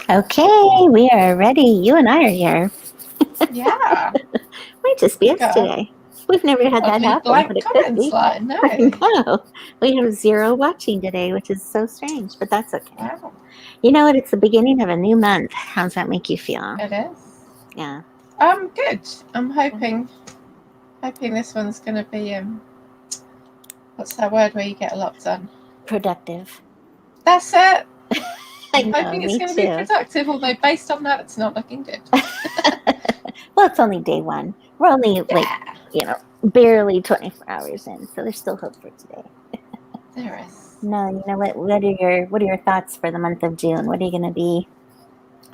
Okay, we are ready. You and I are here. Yeah, Might just be we us got a today. We've never had that lovely happen, but blank it could comments be. line. No. I know. We have zero watching today, which is so strange, but that's okay. Wow, You know what? It's the beginning of a new month. How does that make you feel? it is. Yeah. Good. I'm hoping this one's going to be what's that word where you get a lot done? Productive. That's it. I I'm know, hoping it's me going to be too. productive, although based on that, it's not looking good. Well, it's only day one. We're only Yeah, barely 24 hours in, so there's still hope for today. there is. No, you know what are your thoughts for the month of June? What are you going to be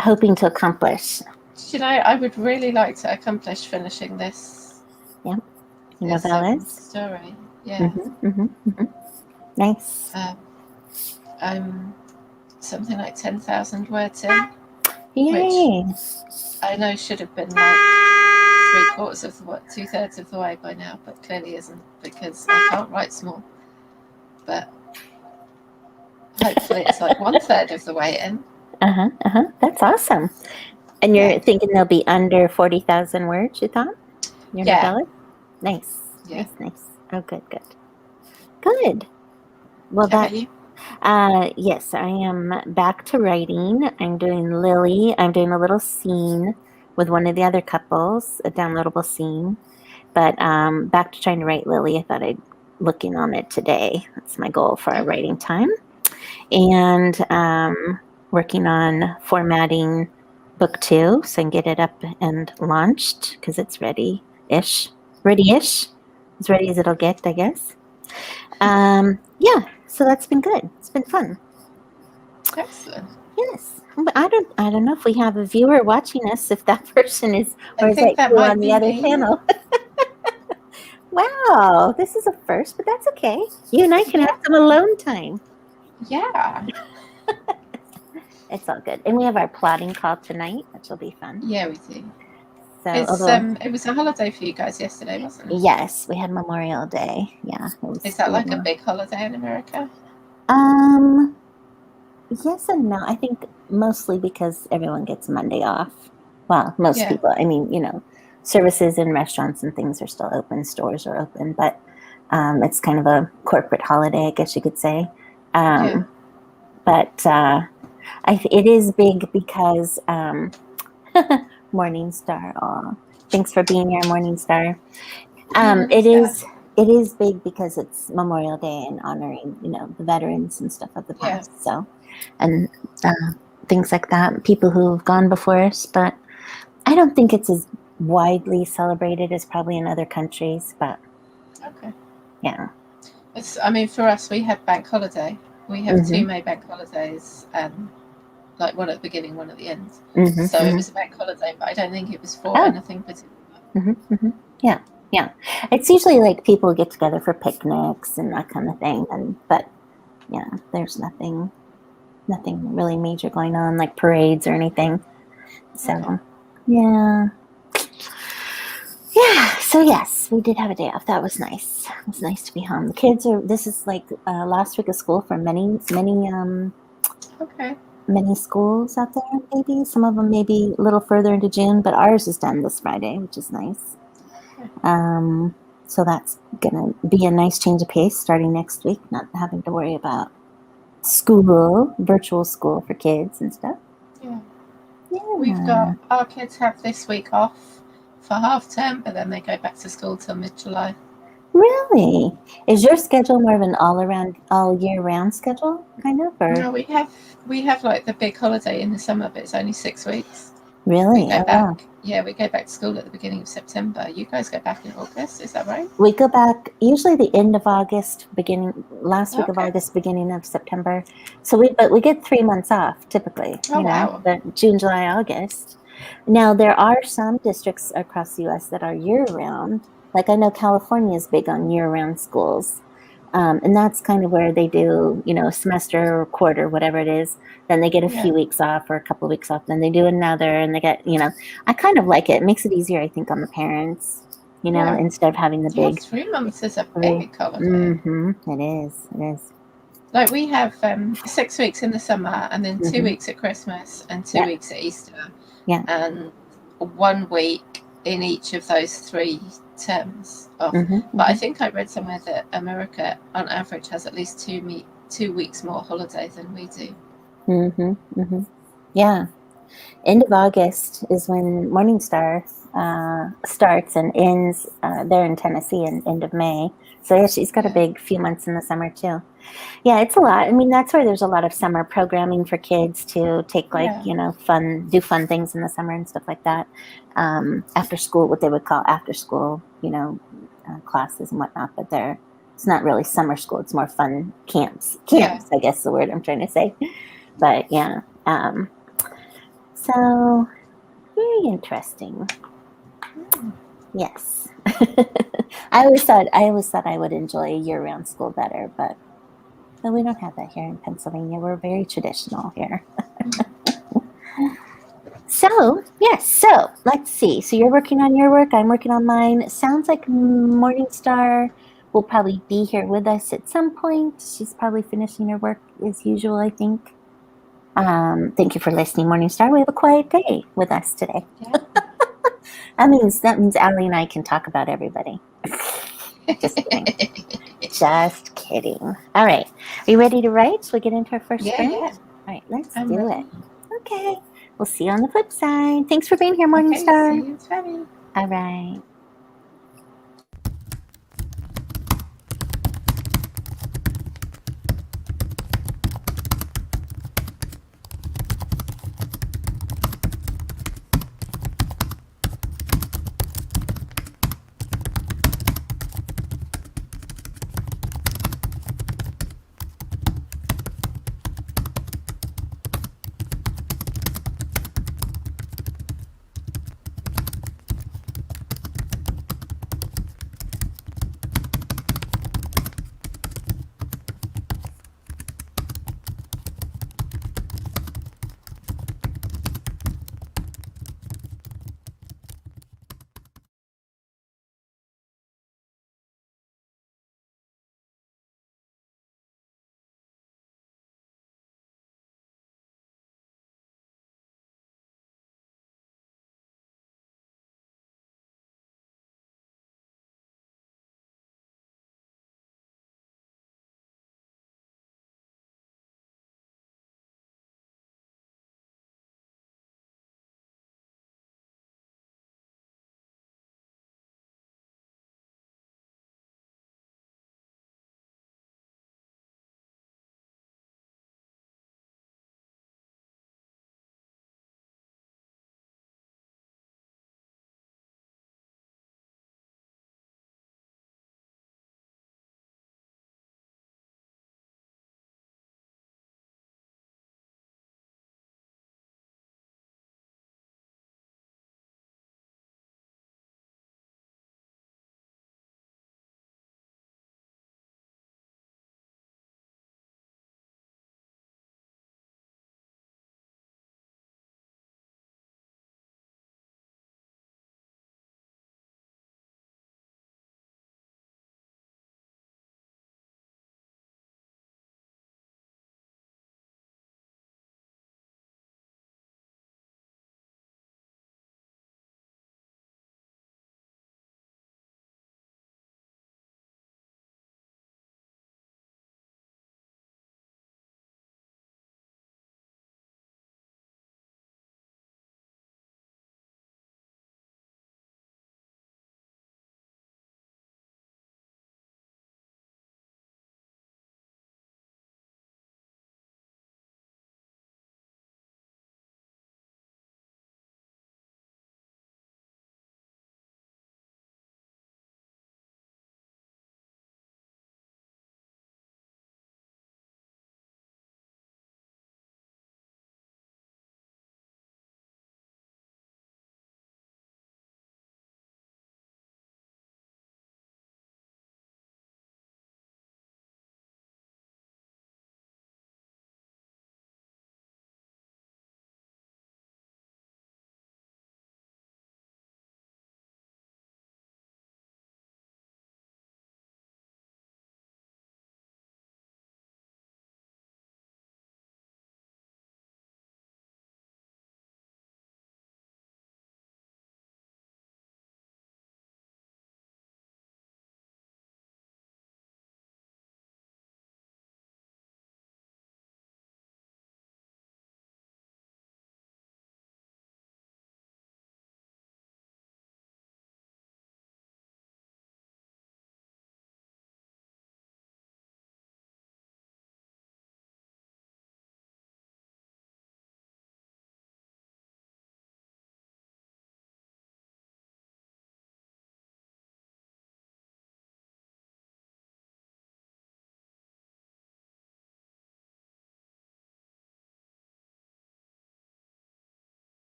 hoping to accomplish? Do you know, I would really like to accomplish finishing this Yeah, this novellas. story. Yeah. Mm-hmm. Nice. Um, I'm something like 10,000 words in, which Yay. I know should have been like three quarters of the way, 2/3 of the way by now, but clearly isn't because I can't write small. But hopefully it's like 1/3 of the way in. That's awesome. And Yeah, you're thinking they'll be under 40,000 words, you thought? Your yeah, novella? Nice. yeah. Nice. Oh, good. Good. Well, How about you? yes, I am back to writing. I'm doing Lily. I'm doing a little scene with one of the other couples, a downloadable scene. But back to trying to write Lily. I thought I'd looking on it today. That's my goal for our Okay. writing time. And working on formatting book 2 so I can get it up and launched because it's ready-ish. Ready-ish. As ready as it'll get, I guess. Yeah, so that's been good. It's been fun. Excellent. Yes. But I don't know if we have a viewer watching us, if that person is, I or is that think that you on might the be other me. channel? Wow, this is a first, but that's okay. You and I can have Yeah, some alone time. yeah, It's all good. And we have our plotting call tonight, which will be fun. yeah. We do. So, although, It was a holiday for you guys yesterday, wasn't it? yes, we had Memorial Day. Yeah, it Is was that like a cool. big holiday in America? Um, yes and no. I think mostly because everyone gets Monday off. Well, most Yeah, people. I mean, services and restaurants and things are still open, stores are open, but it's kind of a corporate holiday, I guess you could say. yeah. But it is big because Morningstar. Aw, thanks for being here, Morningstar. It So, is big because it's Memorial Day and honoring the veterans and stuff of the yeah. past. So, and things like that, people who've gone before us. But I don't think it's as widely celebrated as probably in other countries. But Okay. yeah. I mean, for us, we have bank holiday. We have Mm-hmm. two May bank holidays, like one at the beginning, one at the end. Mm-hmm. So it Mm-hmm. was a bank holiday, but I don't think it was for Oh. anything particular. Mm-hmm. Mm-hmm. Yeah. Yeah. It's usually like people get together for picnics and that kind of thing. But yeah, there's nothing really major going on, like parades or anything. So, Okay. yeah. Yeah. So, yes, we did have a day off. That was nice. It was nice to be home. This is like last week of school for Okay. many schools out there, maybe. Some of them maybe a little further into June, but ours is done this Friday, which is nice. So that's going to be a nice change of pace starting next week, not having to worry about virtual school for kids and stuff. Yeah. We've Yeah. got our kids have this week off for half term, but then they go back to school till mid-July. Really? Is your schedule more of an all year round schedule, kind of, or No, we have like the big holiday in the summer, but it's only 6 weeks. We really? go Oh, wow. back. Yeah, we go back to school at the beginning of September. You guys go back in August, is that right? We go back usually the end of August, last week of Okay. August, beginning of September. But we get 3 months off typically, Oh wow. the June, July, August. Now there are some districts across the US that are year round. Like I know California is big on year round schools. And that's kind of where they do, a semester or quarter, whatever it is. Then they get a Yeah. few weeks off or a couple of weeks off. Then they do another and they get, I kind of like it. It makes it easier, I think, on the parents, Yeah. instead of having the Yeah, big 3 months is a 3. big holiday. Mm-hmm. It is. It is. Like we have 6 weeks in the summer, and then 2 weeks at Christmas, and 2 weeks at Easter, and 1 week in each of those 3 terms off. But I think I read somewhere that America, on average, has at least 2 weeks more holiday than we do. Yeah. End of August is when Morningstar starts and ends. They're in Tennessee in end of May. So yeah, she's got a big few months in the summer too. Yeah, it's a lot. I mean, that's where there's a lot of summer programming for kids to take, like, do fun things in the summer and stuff like that. After school, what they would call after school, classes and whatnot. But it's not really summer school. It's more fun camps, I guess is the word I'm trying to say. But yeah. So very interesting. Yes. I always thought I would enjoy year-round school better, but we don't have that here in Pennsylvania. We're very traditional here. So, yes. So, let's see. So, you're working on your work. I'm working on mine. It sounds like Morningstar will probably be here with us at some point. She's probably finishing her work as usual, I think. Thank you for listening, Morningstar. We have a quiet day with us today. Yeah. That means Allie and I can talk about everybody. Just kidding. Just kidding. All right. Are you ready to write? So we get into our first sprint? Yeah. All right, let's do it. Okay. We'll see you on the flip side. Thanks for being here, Morningstar. See you, Tammy. All right.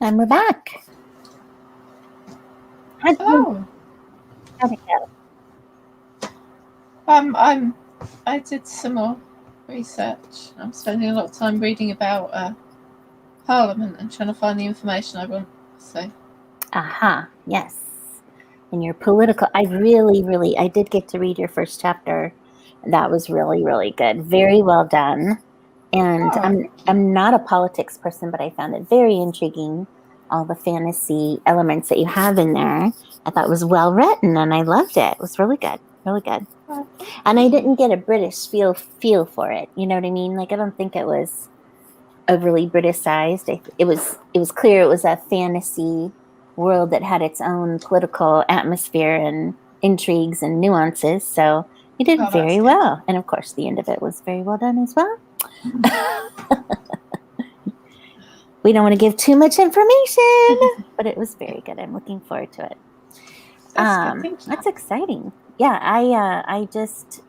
And we're back. How'd it go? I did some more research. I'm spending a lot of time reading about Parliament and trying to find the information I want. So. Yes. And your political, I did get to read your first chapter. That was really, really good. Very well done. And I'm not a politics person, but I found it very intriguing. All the fantasy elements that you have in there, I thought was well written, and I loved it. It was really good, really good. And I didn't get a British feel for it. You know what I mean? Like I don't think it was overly Briticized. It was clear it was a fantasy world that had its own political atmosphere and intrigues and nuances. So you did very well, and of course, the end of it was very well done as well. We don't want to give too much information, but it was very good. I'm looking forward to it. That's exciting. Yeah, I just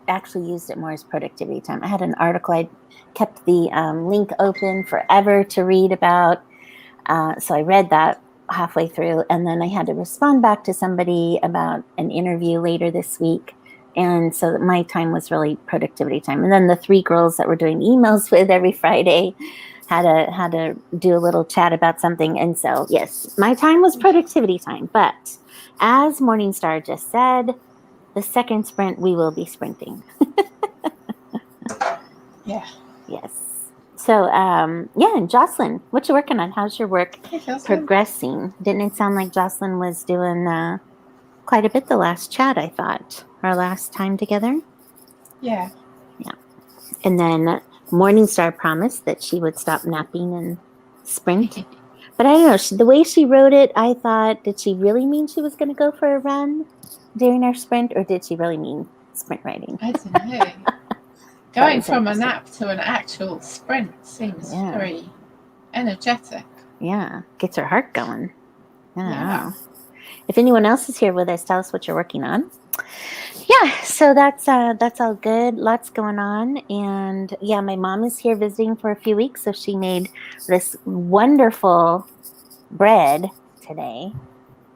actually used it more as productivity time. I had an article. I kept the link open forever to read about. So I read that halfway through, and then I had to respond back to somebody about an interview later this week. And so my time was really productivity time. And then the 3 girls that we're doing emails with every Friday had to do a little chat about something. And so, yes, my time was productivity time. But as Morningstar just said, the second sprint, we will be sprinting. Yeah. Yes. So, and Jocelyn, what you working on? How's your work progressing? Didn't it sound like Jocelyn was doing quite a bit the last chat, I thought, our last time together? Yeah. Yeah. And then Morningstar promised that she would stop napping and sprint. But I don't know, the way she wrote it, I thought, did she really mean she was going to go for a run during our sprint, or did she really mean sprint riding? I don't know. Going from a nap to an actual sprint seems very energetic. Yeah, gets her heart going. Yeah. If anyone else is here with us, tell us what you're working on. Yeah, so that's all good. Lots going on, and yeah, my mom is here visiting for a few weeks, so she made this wonderful bread today.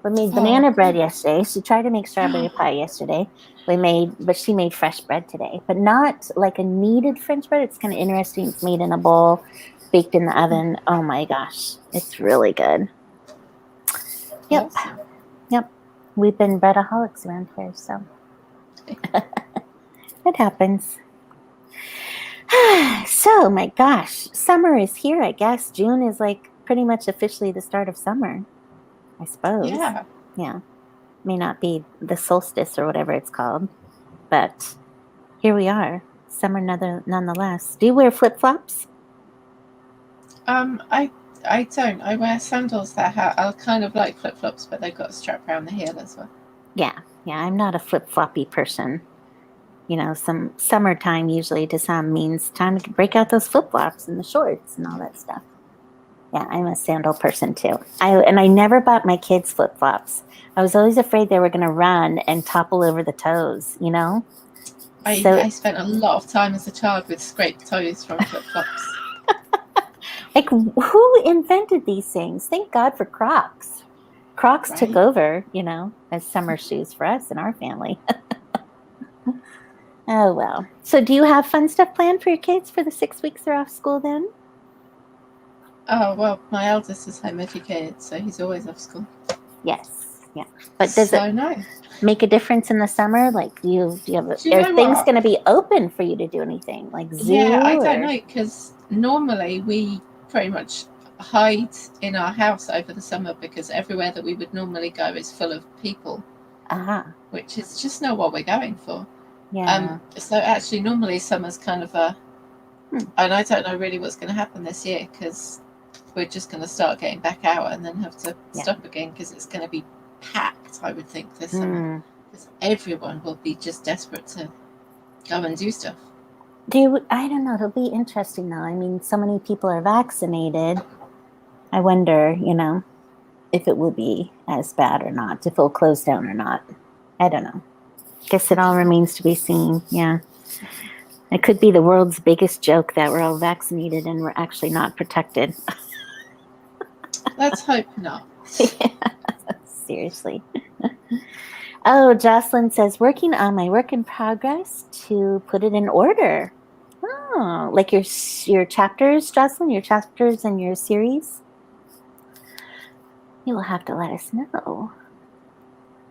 We made banana bread yesterday. She tried to make strawberry pie yesterday. But she made fresh bread today, but not like a kneaded French bread. It's kind of interesting. It's made in a bowl, baked in the oven. Oh my gosh, it's really good. Yep. Awesome. Yep. We've been breadaholics around here, so it happens. So, my gosh, summer is here, I guess. June is like pretty much officially the start of summer, I suppose. Yeah. Yeah. May not be the solstice or whatever it's called, but here we are. Summer nonetheless. Do you wear flip-flops? I don't. I wear sandals that are kind of like flip-flops, but they've got a strap around the heel as well. Yeah. I'm not a flip-floppy person. You know, some summertime usually to some means time to break out those flip-flops and the shorts and all that stuff. Yeah, I'm a sandal person too. I never bought my kids flip-flops. I was always afraid they were going to run and topple over the toes, you know? I spent a lot of time as a child with scraped toes from flip-flops. Like, who invented these things? Thank God for Crocs. Crocs took over, you know, as summer shoes for us and our family. Oh, well. So do you have fun stuff planned for your kids for the 6 weeks they're off school then? Oh, well, my eldest is home educated, so he's always off school. Yes, yeah. But does it make a difference in the summer? Like, are things going to be open for you to do anything? Like zoo? Yeah, I don't know, because normally we pretty much hide in our house over the summer because everywhere that we would normally go is full of people, which is just not what we're going for. Yeah. So actually, normally summer's kind of and I don't know really what's going to happen this year because we're just going to start getting back out and then have to stop again because it's going to be packed, I would think, this summer. Because everyone will be just desperate to go and do stuff. I don't know. It'll be interesting though. I mean, so many people are vaccinated. I wonder, you know, if it will be as bad or not, if it'll close down or not. I don't know. Guess it all remains to be seen. Yeah. It could be the world's biggest joke that we're all vaccinated and we're actually not protected. Let's hope not. Seriously. Oh, Jocelyn says, working on my work in progress to put it in order. Oh, like your chapters, Jocelyn, your chapters in your series? You will have to let us know.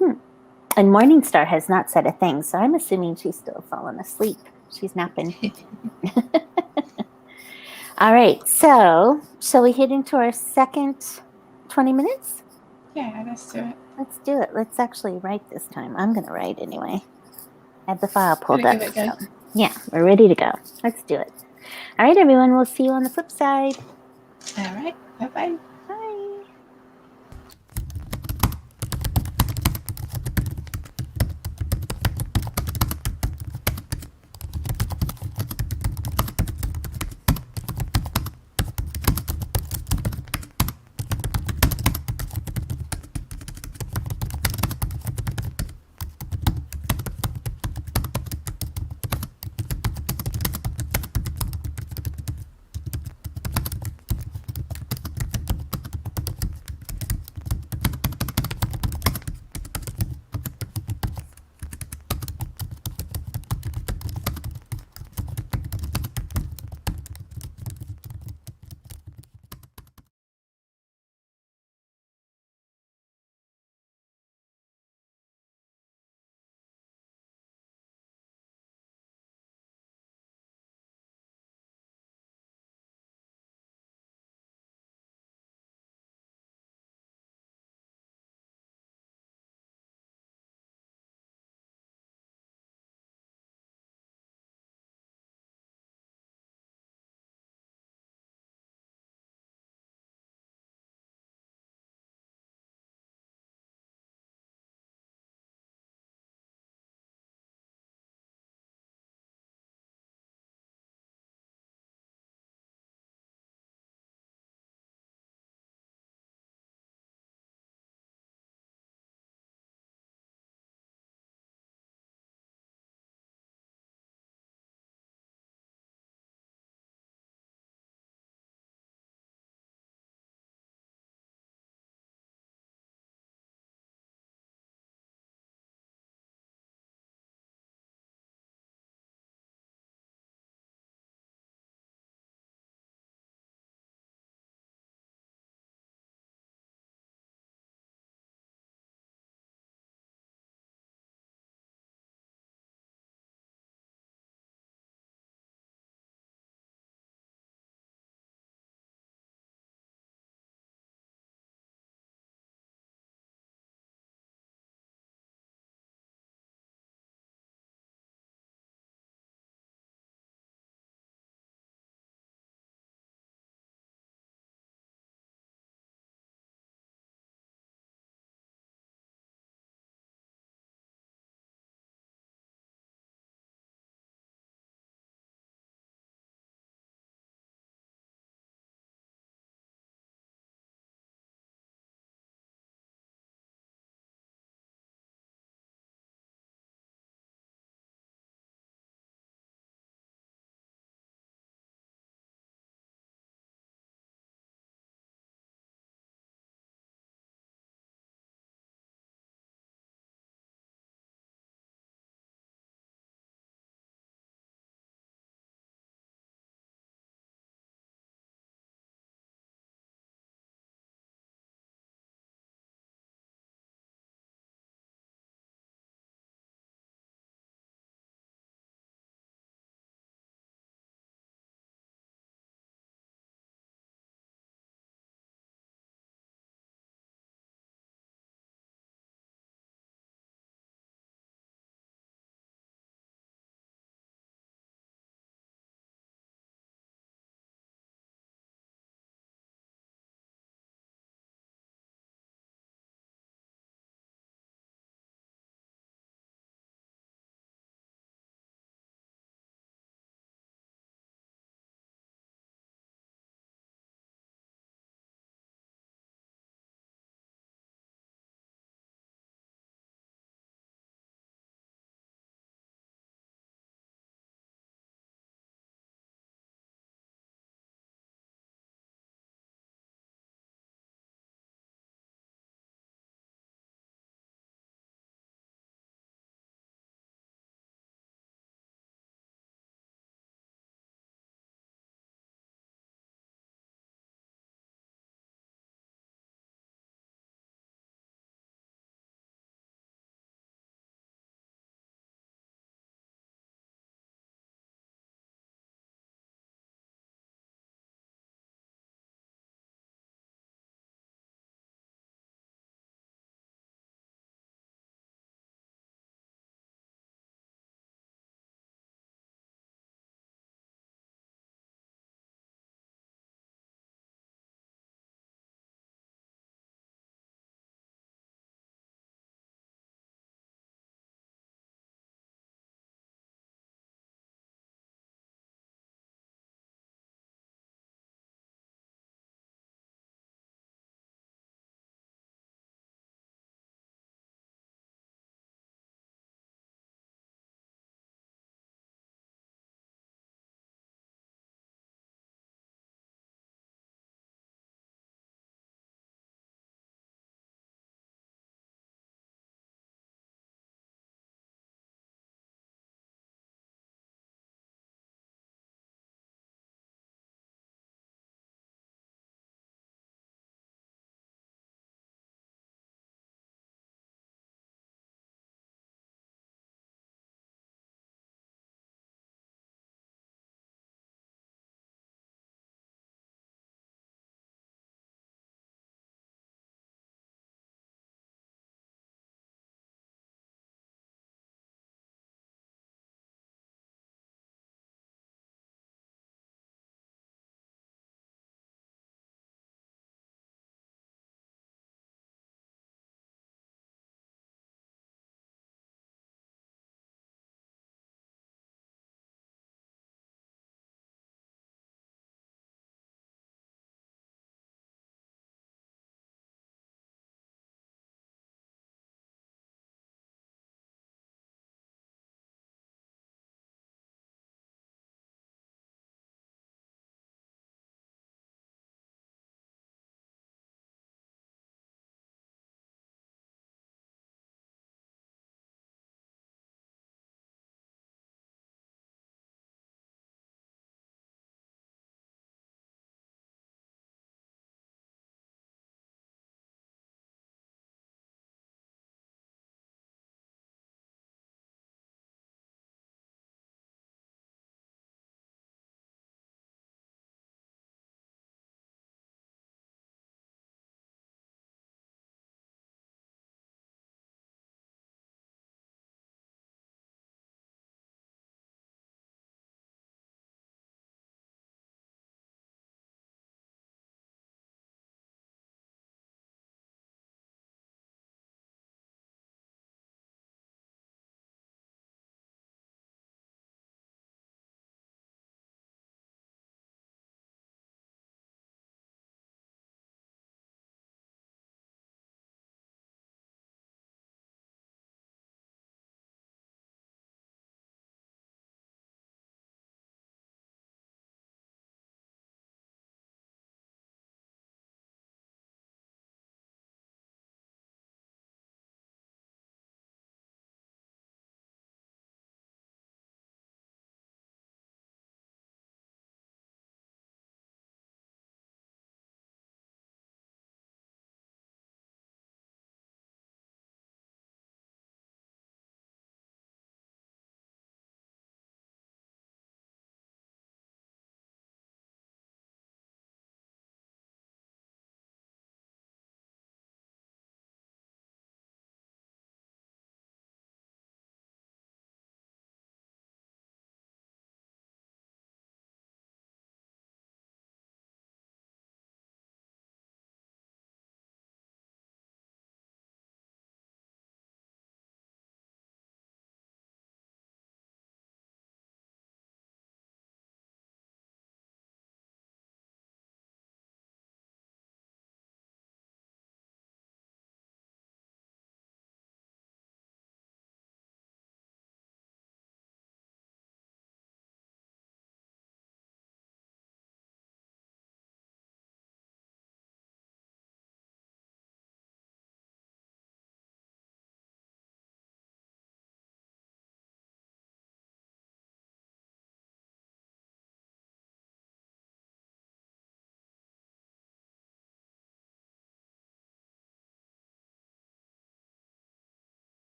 And Morningstar has not said a thing, so I'm assuming she's still fallen asleep. She's napping. All right, so shall we head into our second 20 minutes? Yeah, let's do it. Let's do it. Let's actually write this time. I'm going to write anyway. I have the file pulled up. Give it a go. So, yeah, we're ready to go. Let's do it. All right, everyone. We'll see you on the flip side. All right. Bye-bye. Bye.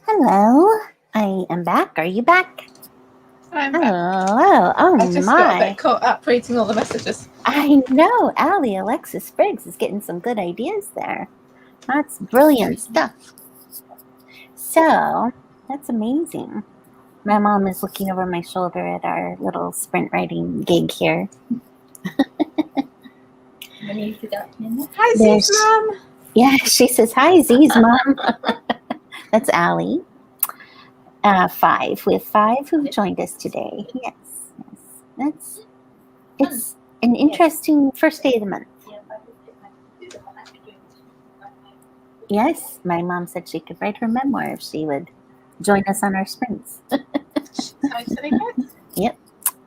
Hello. I am back. Are you back? I'm back. Hello. Oh, I just got a bit caught up reading all the messages. I know. Allie Alexis Spriggs is getting some good ideas there. That's brilliant stuff. So, that's amazing. My mom is looking over my shoulder at our little sprint writing gig here. Hi, Z's mom. Yeah, she says, hi, Z's mom. That's Allie. 5. We have 5 who've joined us today. Yes. It's an interesting first day of the month. Yes, my mom said she could write her memoir if she would join us on our sprints. Totally good. Yep.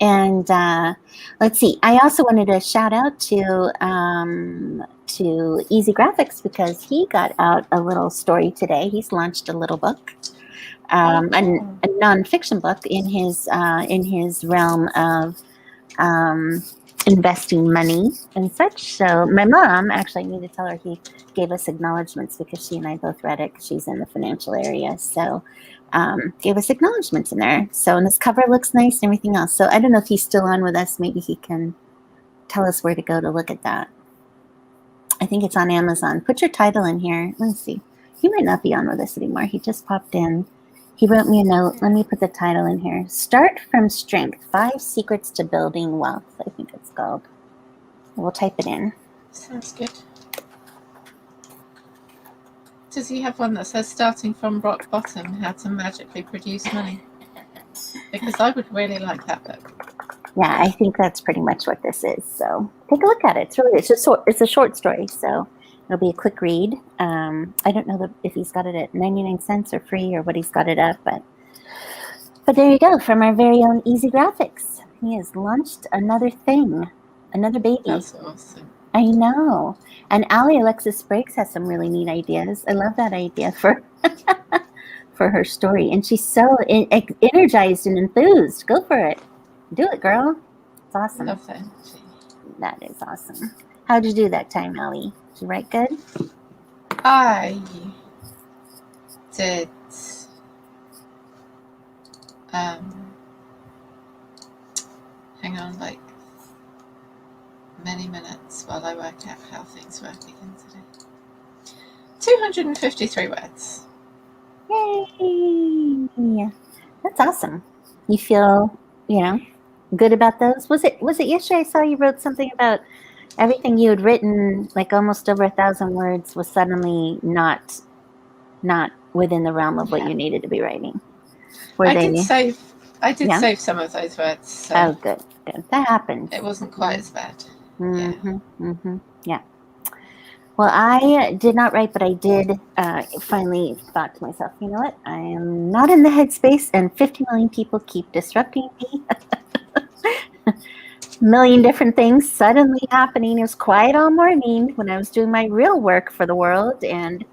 And let's see. I also wanted to shout out to Easy Graphics because he got out a little story today. He's launched a little book, a nonfiction book in his realm of investing money and such. So my mom, actually, I need to tell her he gave us acknowledgments because she and I both read it. She's in the financial area, so gave us acknowledgments in there. So, and his cover looks nice and everything else. So I don't know if he's still on with us. Maybe he can tell us where to go to look at that. I think it's on Amazon. Put your title in here. Let's see. He might not be on with us anymore. He just popped in. He wrote me a note. Let me put the title in here. Start from Strength, 5 Secrets to Building Wealth, I think it's called. We'll type it in. Sounds good. Does he have one that says starting from rock bottom, how to magically produce money? Because I would really like that book. Yeah, I think that's pretty much what this is. So take a look at it. It's a short story, so it'll be a quick read. I don't know if he's got it at 99 cents or free or what he's got it at, but there you go. From our very own Easy Graphics, he has launched another thing, another baby. That's awesome. I know. And Allie Alexis Spriggs has some really neat ideas. I love that idea for her story, and she's so energized and enthused. Go for it. Do it, girl. It's awesome. Love that. That is awesome. How'd you do that time, Allie? Did you write good? I did hang on like many minutes while I work out how things work again today. 253 words. Yay! That's awesome. You feel, good about those? Was it yesterday I saw you wrote something about everything you had written, like almost over 1,000 words, was suddenly not within the realm of what you needed to be writing? I did save some of those words. So oh, good. That happened. It wasn't quite as bad. Yeah. Well, I did not write, but I did finally thought to myself, you know what? I am not in the headspace, and 50 million people keep disrupting me. Million different things suddenly happening. It was quiet all morning when I was doing my real work for the world, and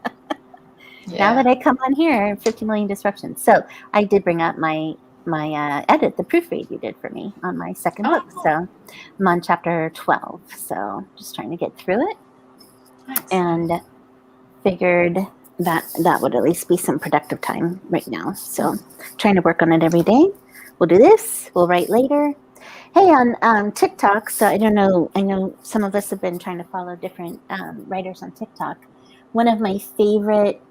now that I come on here, 50 million disruptions. So I did bring up my edit, the proofread you did for me on my second book. So I'm on chapter 12. So just trying to get through it. Nice. And figured that would at least be some productive time right now. So trying to work on it every day. We'll do this. We'll write later. Hey, on TikTok, so I don't know, I know some of us have been trying to follow different writers on TikTok. One of my favorite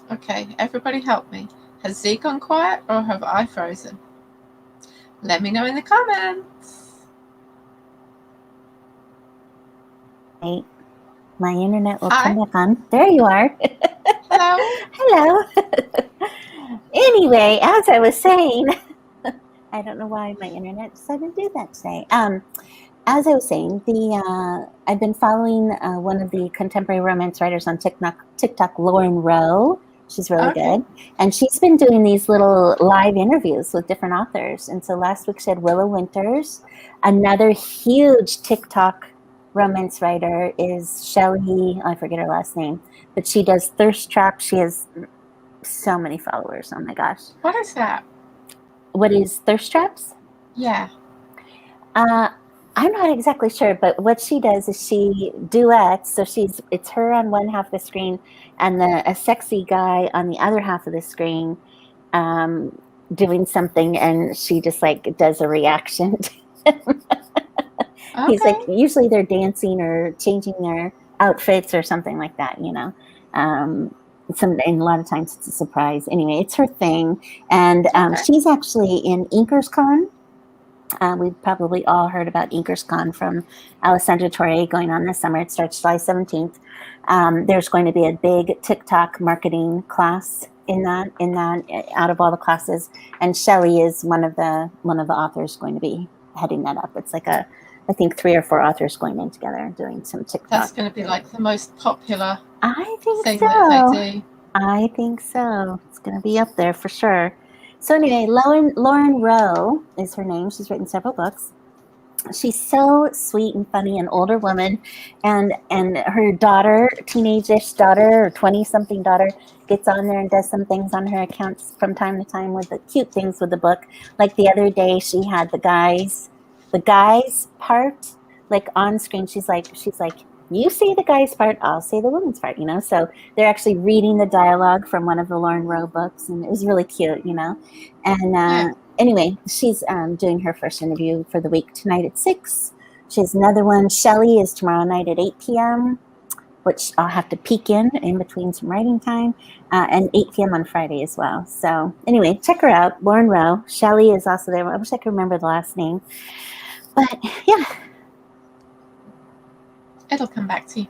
okay, everybody help me. Has Z gone quiet or have I frozen? Let me know in the comments. Hey, my internet will come back on. There you are. Hello. Anyway, as I was saying, I don't know why my internet decided to do that today. As I was saying, I've been following one of the contemporary romance writers on TikTok, Lauren Rowe. She's really good. And she's been doing these little live interviews with different authors. And so last week she had Willow Winters. Another huge TikTok romance writer is Shelley, I forget her last name, but she does Thirst Trap. She has so many followers. Oh my gosh. What is that? What is Thirst Traps? Yeah. I'm not exactly sure, but what she does is she duets. So it's her on one half of the screen and a sexy guy on the other half of the screen, um, doing something, and she just like does a reaction. He's like, Okay. usually they're dancing or changing their outfits or something like that, you know. And a lot of times it's a surprise. Anyway, it's her thing, and Okay. she's actually in InkersCon. We've probably all heard about InkersCon from Alessandra Torre going on this summer. It starts July 17th. There's going to be a big TikTok marketing class in that out of all the classes, and Shelley is one of the authors going to be heading that up. It's like I think 3 or 4 authors going in together doing some TikTok. That's going to be like the most popular I think thing so. that they do. I think so. It's going to be up there for sure. So anyway, Lauren Rowe is her name. She's written several books. She's so sweet and funny, an older woman, and her daughter, teenage-ish daughter or 20-something daughter, gets on there and does some things on her accounts from time to time with the cute things with the book. Like the other day, she had the guys part like on screen. She's like, you say the guy's part, I'll say the woman's part, you know? So they're actually reading the dialogue from one of the Lauren Rowe books, and it was really cute, you know? And anyway, she's doing her first interview for the week tonight at 6. She has another one. Shelley is tomorrow night at 8 p.m., which I'll have to peek in between some writing time, and 8 p.m. on Friday as well. So anyway, check her out, Lauren Rowe. Shelley is also there. I wish I could remember the last name. But yeah. It'll come back to you.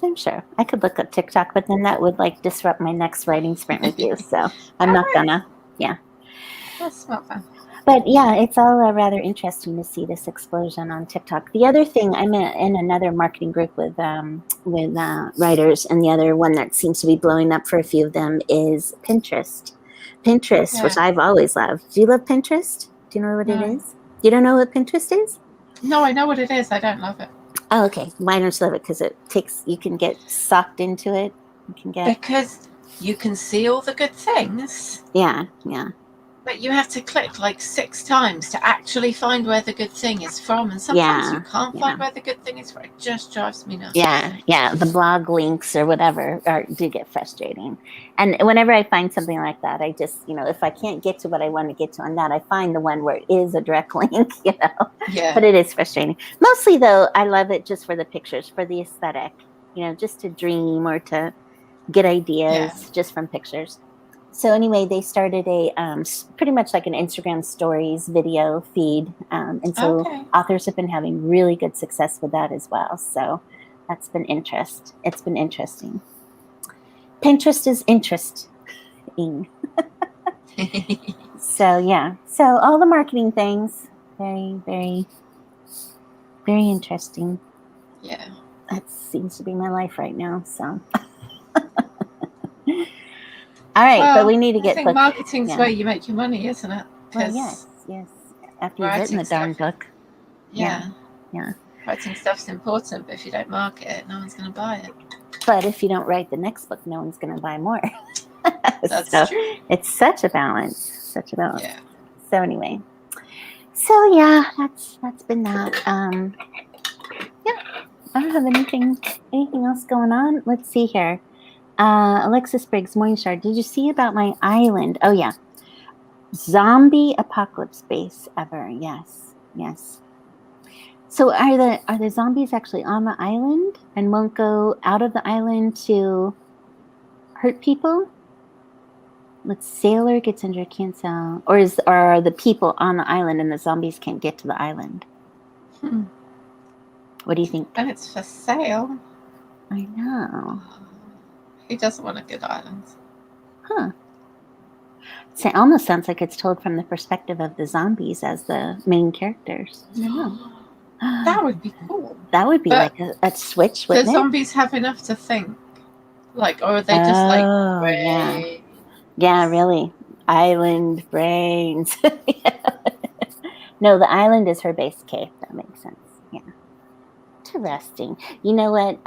I'm sure. I could look up TikTok, but then that would like disrupt my next writing sprint with you. So I'm not gonna. Yeah. That's not fun. But yeah, it's all rather interesting to see this explosion on TikTok. The other thing, I'm in another marketing group with writers, and the other one that seems to be blowing up for a few of them is Pinterest. Pinterest, which I've always loved. Do you love Pinterest? Do you know what it is? You don't know what Pinterest is? No, I know what it is. I don't love it. Oh, okay. Why don't you love it? Because you can get sucked into it. Because you can see all the good things. Yeah. But you have to click like 6 times to actually find where the good thing is from. And sometimes you can't find where the good thing is from. It just drives me nuts. Yeah. The blog links or whatever do get frustrating. And whenever I find something like that, I just, if I can't get to what I want to get to on that, I find the one where it is a direct link, Yeah. But it is frustrating. Mostly, though, I love it just for the pictures, for the aesthetic, just to dream or to get ideas just from pictures. So anyway, they started a pretty much like an Instagram stories video feed. And so authors have been having really good success with that as well. So that's been It's been interesting. Pinterest is interesting. So yeah. So all the marketing things, very, very, very interesting. Yeah. That seems to be my life right now. So. All right, but we need to get. I think marketing's where you make your money, isn't it? Well, yes. After you've written the darn book. Yeah. Writing stuff's important, but if you don't market it, no one's going to buy it. But if you don't write the next book, no one's going to buy more. That's true. It's such a balance. Yeah. So anyway, that's been that. Yeah, I don't have anything else going on. Let's see here. Alexis Briggs, Morningstar, did you see about my island? Oh, yeah. Zombie apocalypse base ever. Yes. So are the zombies actually on the island and won't go out of the island to hurt people? Sailor gets injured, can't sell. Or are the people on the island and the zombies can't get to the island? What do you think? And it's for sale. I know. Who doesn't want a good island? Huh. It almost sounds like it's told from the perspective of the zombies as the main characters. That would be cool. That would be like a switch, wouldn't the zombies have enough to think? Or are they just brains? Yeah, really. Island brains. No, the island is her base cave. That makes sense. Yeah. Interesting. You know what?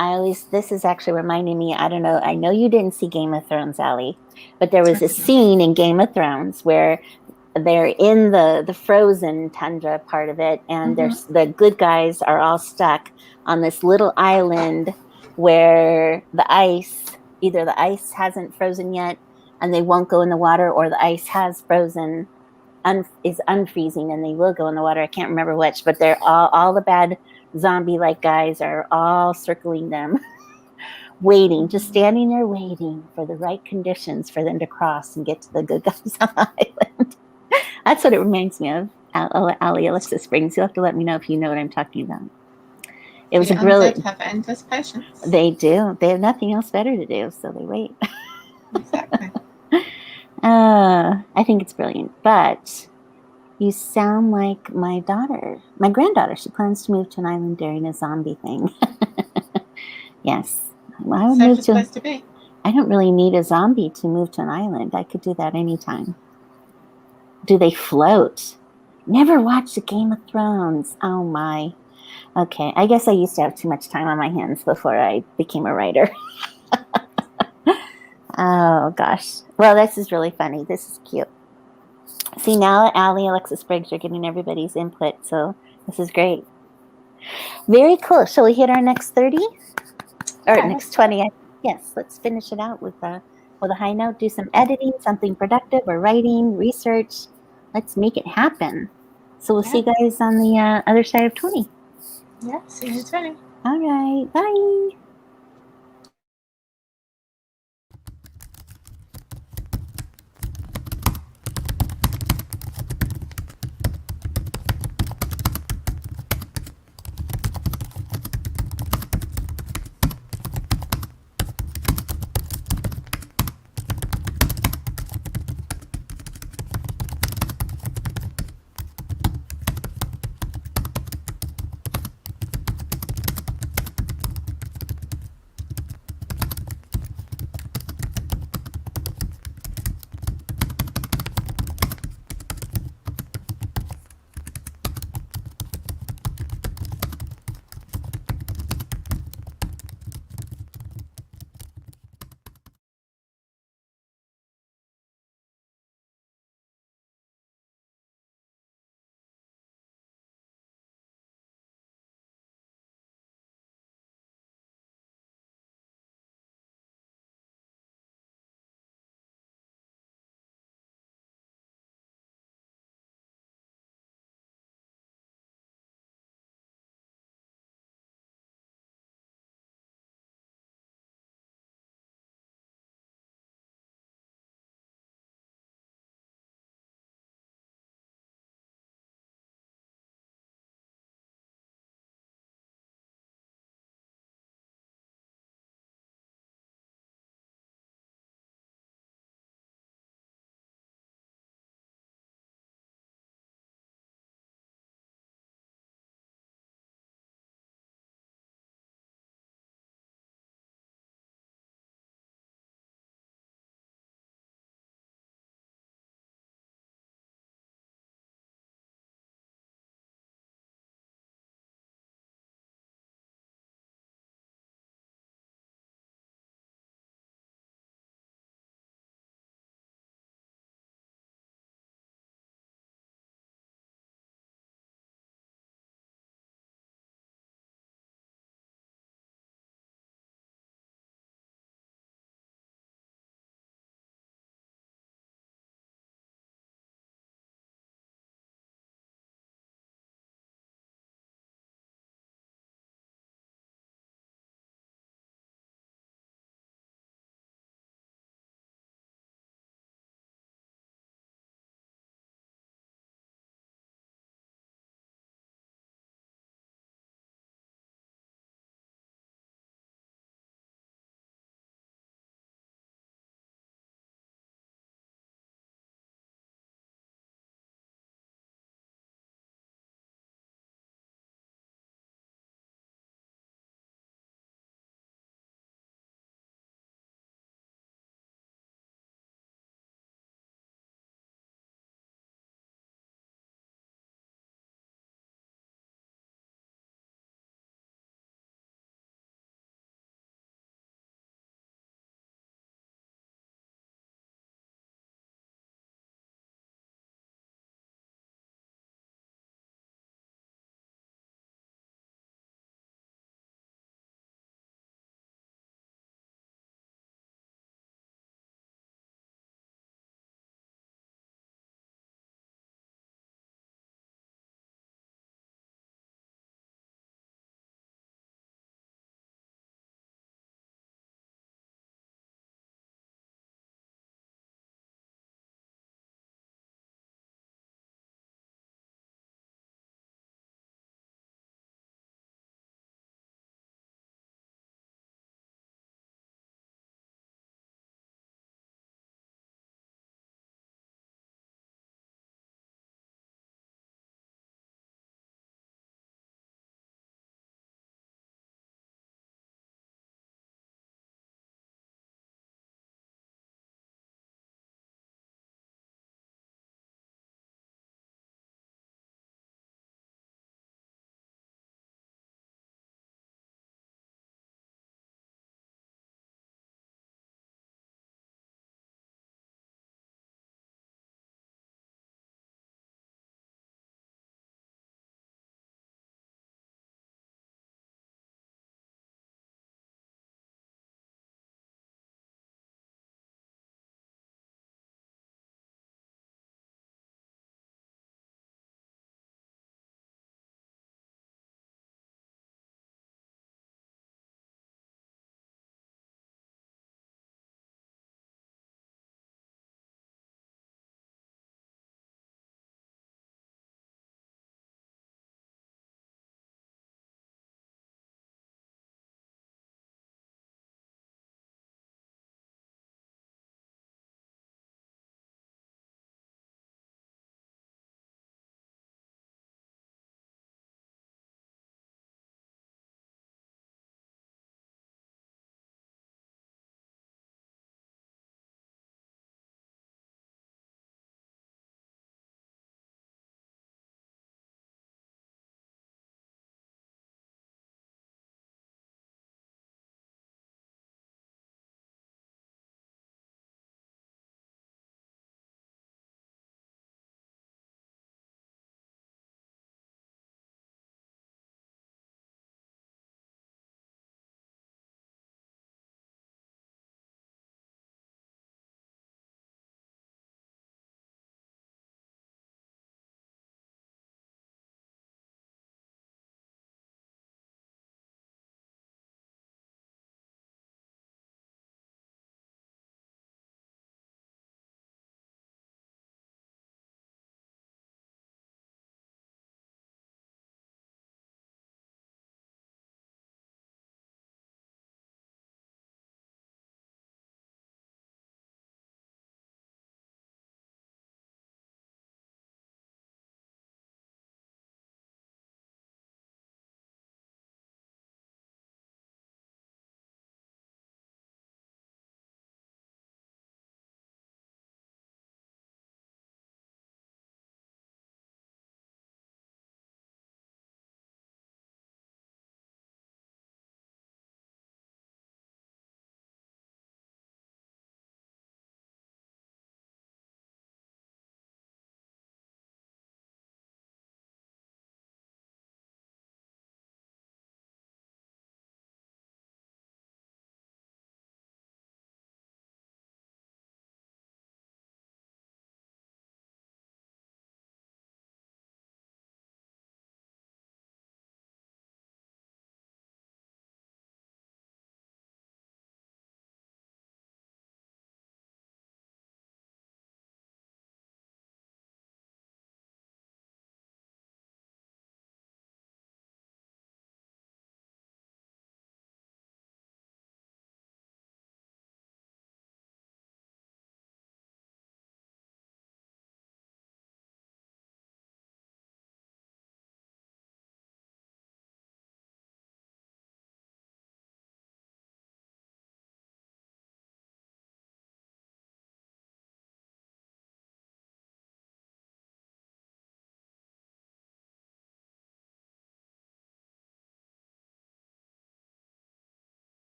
This is actually reminding me, I don't know, I know you didn't see Game of Thrones, Allie, but there was a scene in Game of Thrones where they're in the frozen tundra part of it, and there's the good guys are all stuck on this little island where either the ice hasn't frozen yet and they won't go in the water, or the ice has frozen, is unfreezing and they will go in the water. I can't remember which, but they're all the bad zombie-like guys are all circling them, waiting, just standing there waiting for the right conditions for them to cross and get to the good guys on the island. That's what it reminds me of. Ali, Alexa Springs. You'll have to let me know if you know what I'm talking about. It was a brilliant. Have endless patience. They do. They have nothing else better to do, so they wait. Exactly. I think it's brilliant. But you sound like my granddaughter. She plans to move to an island during a zombie thing. Yes. I would move to be. I don't really need a zombie to move to an island. I could do that anytime. Do they float? Never watched a Game of Thrones. Oh my. Okay, I guess I used to have too much time on my hands before I became a writer. Oh gosh. Well, this is really funny. This is cute. See, now Ali, Alexa Spriggs are getting everybody's input, so this is great. Very cool. Shall we hit our next 30? Or next 20? Yes, let's finish it out with a high note. Do some editing, something productive, or writing, research. Let's make it happen. So we'll see you guys on the other side of 20. Yeah, see you in 20. All right, bye.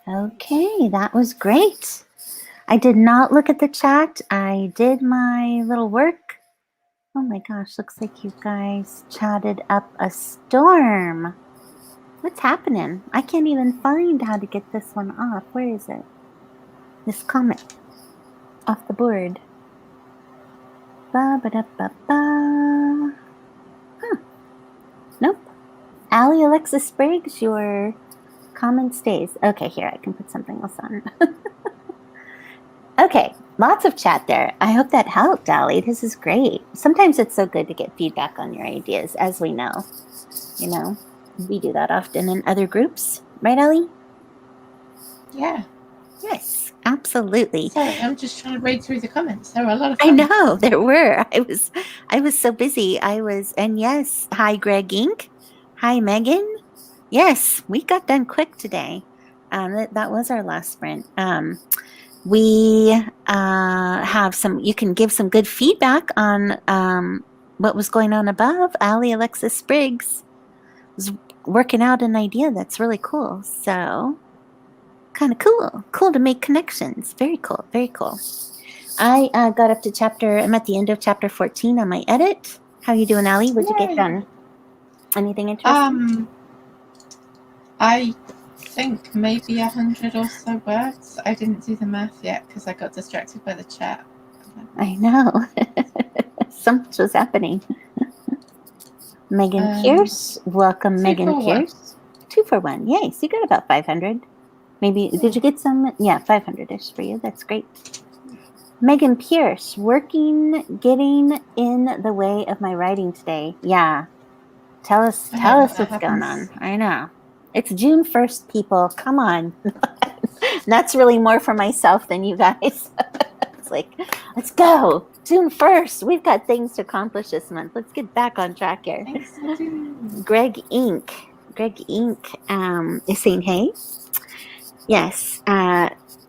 Okay, that was great. I did not look at the chat. I did my little work. Oh my gosh, looks like you guys chatted up a storm. What's happening? I can't even find how to get this one off. Where is it? This comment off the board. Ba-ba-da-ba-ba. Huh. Nope. Allie Alexis Spriggs, your comment stays. Okay, here, I can put something else on. Okay, lots of chat there. I hope that helped, Allie. This is great. Sometimes it's so good to get feedback on your ideas, as we know. You know, we do that often in other groups. Right, Allie? Yeah. Yes, absolutely. Sorry, I'm just trying to read through the comments. There were a lot of comments. I know, there were. I was so busy. And yes, hi, Greg Inc. Hi, Megan. Yes, we got done quick today. That was our last sprint. We have you can give some good feedback on what was going on above. Allie Alexis Spriggs was working out an idea that's really cool. So kind of cool to make connections. Very cool, very cool. I got up to I'm at the end of chapter 14 on my edit. How you doing, Allie? What'd you get done? Anything interesting? I think maybe 100 or so words. I didn't do the math yet because I got distracted by the chat. I know. So much was happening. Megan Pierce. Welcome, Megan Pierce. 2 for 1. Yay. So you got about 500. Maybe, did you get some? Yeah, 500-ish for you. That's great. Megan Pierce, getting in the way of my writing today. Yeah. Tell us what's going on. I know. It's June 1st, people. Come on. That's really more for myself than you guys. It's like, let's go. June 1st. We've got things to accomplish this month. Let's get back on track here. Greg Inc. Is saying hey. Yes.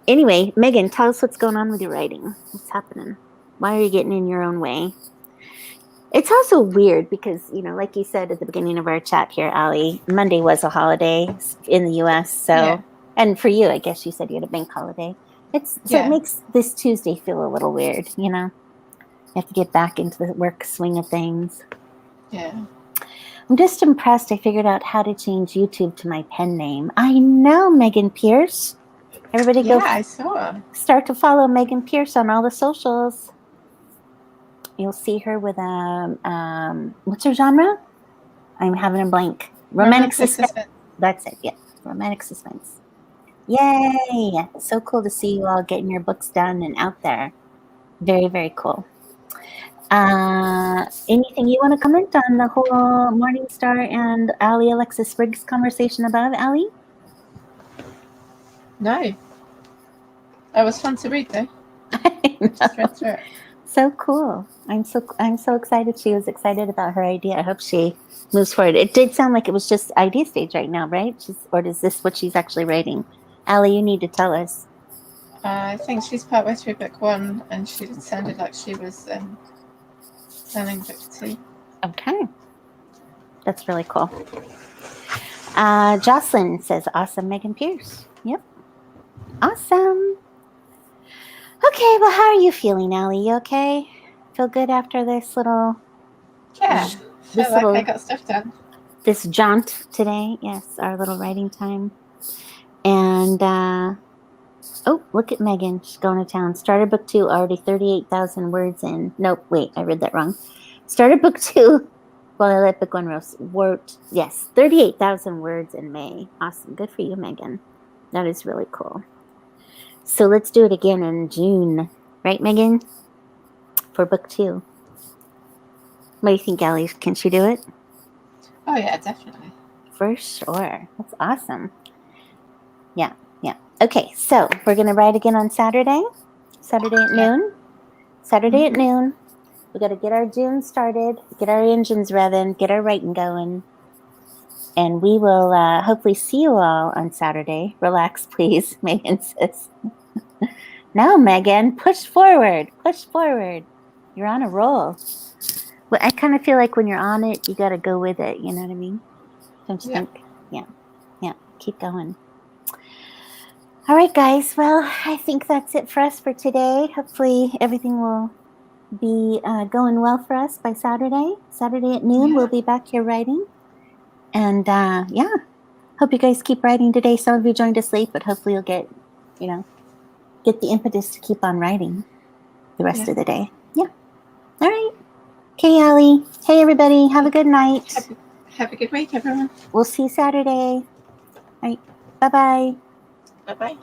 Anyway, Megan, tell us what's going on with your writing. What's happening? Why are you getting in your own way? It's also weird because, like you said at the beginning of our chat here, Allie, Monday was a holiday in the U.S. So, yeah. And for you, I guess you said you had a bank holiday. It makes this Tuesday feel a little weird, You have to get back into the work swing of things. Yeah. I'm just impressed I figured out how to change YouTube to my pen name. I know, Megan Pierce. Everybody go. Yeah, I saw. Start to follow Megan Pierce on all the socials. You'll see her with what's her genre? I'm having a blank. Romantic suspense. That's it. Yeah, romantic suspense. Yay! So cool to see you all getting your books done and out there. Very, very cool. Anything you want to comment on the whole Morningstar and Allie Alexis Spriggs conversation above, Allie? No. It was fun to read though. Just read through it. So cool. I'm so excited. She was excited about her idea. I hope she moves forward. It did sound like it was just idea stage right now, right? Or is this what she's actually writing? Allie, you need to tell us. I think she's partway through book 1 and she sounded like she was planning book 2. Okay. That's really cool. Jocelyn says, awesome, Megan Pierce. Yep. Awesome. Okay, well, how are you feeling, Allie? You okay? Feel good after this little... Yeah, I got stuff done. This jaunt today. Yes, our little writing time. And, oh, look at Megan. She's going to town. Started book 2, already 38,000 words in. Nope, wait, I read that wrong. Started book 2. Well, I let book 1 wrote. Yes, 38,000 words in May. Awesome. Good for you, Megan. That is really cool. So let's do it again in June. Right, Megan? For book 2. What do you think, Allie? Can she do it? Oh, yeah, definitely. For sure. That's awesome. Yeah. Okay, so we're going to write again on Saturday. Saturday at noon. Saturday at noon. We got to get our June started, get our engines revving, get our writing going. And we will hopefully see you all on Saturday. Relax, please, Megan says. No, Megan, push forward. Push forward. You're on a roll. Well, I kind of feel like when you're on it, you got to go with it. You know what I mean? Don't you think? Yeah. Keep going. All right, guys. Well, I think that's it for us for today. Hopefully everything will be going well for us by Saturday. Saturday at noon, we'll be back here writing. And yeah, hope you guys keep writing today. Some of you joined us late, but hopefully you'll get the impetus to keep on writing the rest of the day. Yeah. All right. Okay, Allie. Hey, everybody. Have a good night. Have a good week, everyone. We'll see you Saturday. All right. Bye-bye. Bye-bye.